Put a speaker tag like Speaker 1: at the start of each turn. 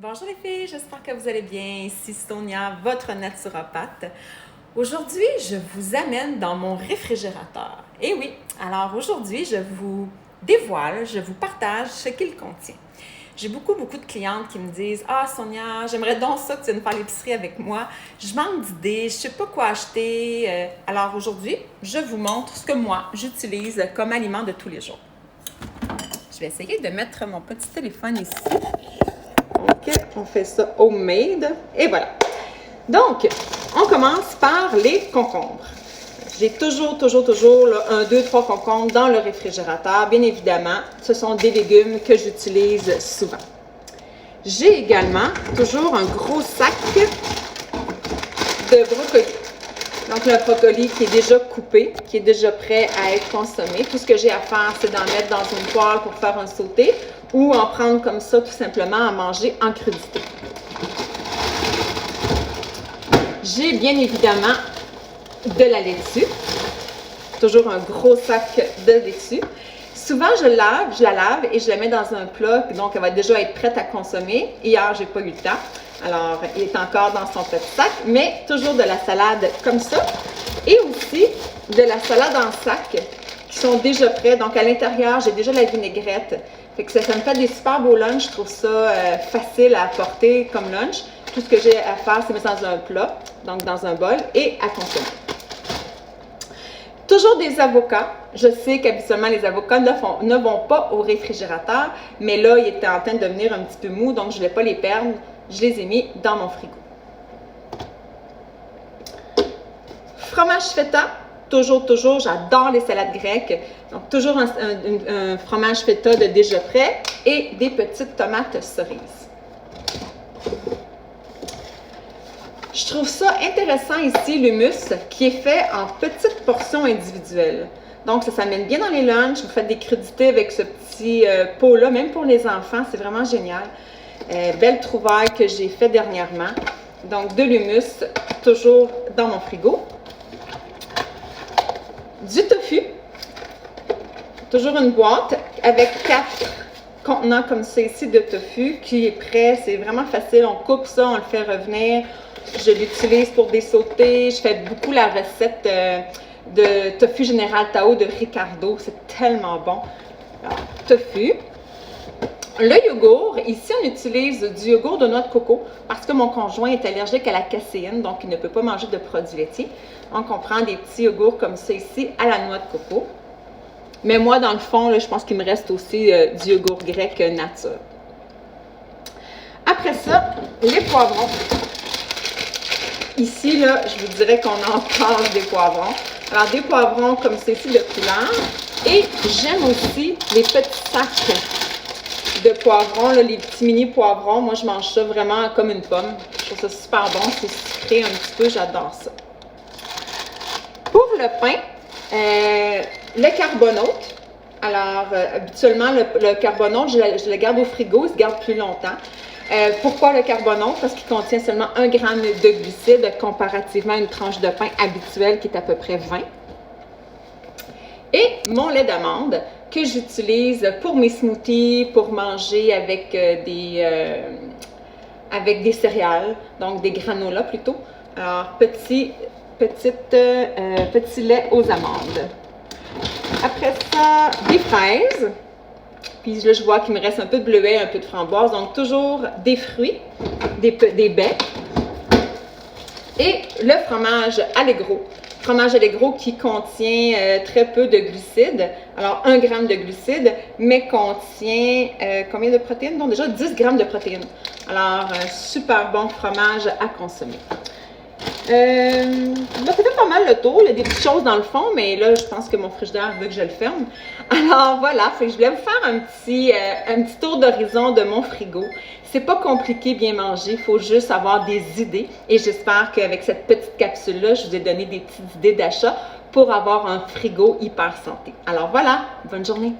Speaker 1: Bonjour les filles, j'espère que vous allez bien. Ici Sonia, votre naturopathe. Aujourd'hui, je vous amène dans mon réfrigérateur. Et oui, alors aujourd'hui, je vous dévoile, je vous partage ce qu'il contient. J'ai beaucoup de clientes qui me disent « Ah Sonia, j'aimerais donc ça que tu viennes faire l'épicerie avec moi. Je manque d'idées, je ne sais pas quoi acheter. » Alors aujourd'hui, je vous montre ce que moi, j'utilise comme aliment de tous les jours. Je vais essayer de mettre mon petit téléphone ici. OK, on fait ça homemade. Et voilà. Donc, on commence par les concombres. J'ai toujours là, 1, 2, 3 concombres dans le réfrigérateur. Bien évidemment, ce sont des légumes que j'utilise souvent. J'ai également toujours un gros sac de brocoli. Donc, le brocoli qui est déjà coupé, qui est déjà prêt à être consommé. Tout ce que j'ai à faire, c'est d'en mettre dans une poêle pour faire un sauté ou en prendre comme ça, tout simplement, à manger en crudité. J'ai bien évidemment de la laitue. Toujours un gros sac de laitue. Souvent, je la lave et je la mets dans un plat, donc elle va déjà être prête à consommer. Hier, j'ai pas eu le temps. Alors, il est encore dans son petit sac, mais toujours de la salade comme ça. Et aussi de la salade en sac qui sont déjà prêts. Donc, à l'intérieur, j'ai déjà la vinaigrette. Fait que ça me fait des super beaux lunchs. Je trouve ça facile à apporter comme lunch. Tout ce que j'ai à faire, c'est mettre dans un plat, donc dans un bol, et à consommer. Toujours des avocats. Je sais qu'habituellement, les avocats ne vont pas au réfrigérateur, mais là, ils étaient en train de devenir un petit peu mous, donc je ne voulais pas les perdre. Je les ai mis dans mon frigo. Fromage feta. Toujours, j'adore les salades grecques. Donc, toujours un fromage feta de déjà prêt et des petites tomates cerises. Je trouve ça intéressant ici, l'hummus, qui est fait en petites portions individuelles. Donc, ça s'amène bien dans les lunchs. Vous faites des crudités avec ce petit pot-là, même pour les enfants, c'est vraiment génial. Belle trouvaille que j'ai fait dernièrement. Donc, de l'hummus, toujours dans mon frigo. Du tofu. Toujours une boîte avec 4 contenants comme ça ici de tofu qui est prêt. C'est vraiment facile. On coupe ça, on le fait revenir. Je l'utilise pour des sautés. Je fais beaucoup la recette de tofu Général Tao de Ricardo. C'est tellement bon. Alors, tofu. Le yogourt, ici on utilise du yogourt de noix de coco parce que mon conjoint est allergique à la caséine, donc il ne peut pas manger de produits laitiers. Donc on prend des petits yogourts comme ça ici à la noix de coco. Mais moi, dans le fond, là, je pense qu'il me reste aussi du yogourt grec nature. Après ça, les poivrons. Ici, là, je vous dirais qu'on en passe des poivrons. Alors, des poivrons comme ceci de couleur. Et j'aime aussi les petits sacs de poivrons, là, les petits mini poivrons. Moi, je mange ça vraiment comme une pomme. Je trouve ça super bon. C'est sucré un petit peu. J'adore ça. Pour le pain, le carbonaute. Alors, habituellement, le carbonaute, je le garde au frigo. Il se garde plus longtemps. Pourquoi le carbonaute? Parce qu'il contient seulement 1 g de glucides comparativement à une tranche de pain habituelle qui est à peu près 20. Et mon lait d'amande que j'utilise pour mes smoothies, pour manger avec des céréales, donc des granolas plutôt. Alors, petit lait aux amandes. Après ça, des fraises. Puis là, je vois qu'il me reste un peu de bleuet, un peu de framboise. Donc, toujours des fruits, des baies. Et le fromage Allegro. Fromage Allegro qui contient très peu de glucides. Alors, 1 g de glucides, mais contient combien de protéines? Donc, déjà 10 g de protéines. Alors, super bon fromage à consommer. Ça fait pas mal le tour. Il y a des petites choses dans le fond, mais là, je pense que mon frigidaire veut que je le ferme. Alors, voilà. Je voulais vous faire un petit tour d'horizon de mon frigo. C'est pas compliqué bien manger, il faut juste avoir des idées. Et j'espère qu'avec cette petite capsule-là, je vous ai donné des petites idées d'achat pour avoir un frigo hyper santé. Alors voilà, bonne journée!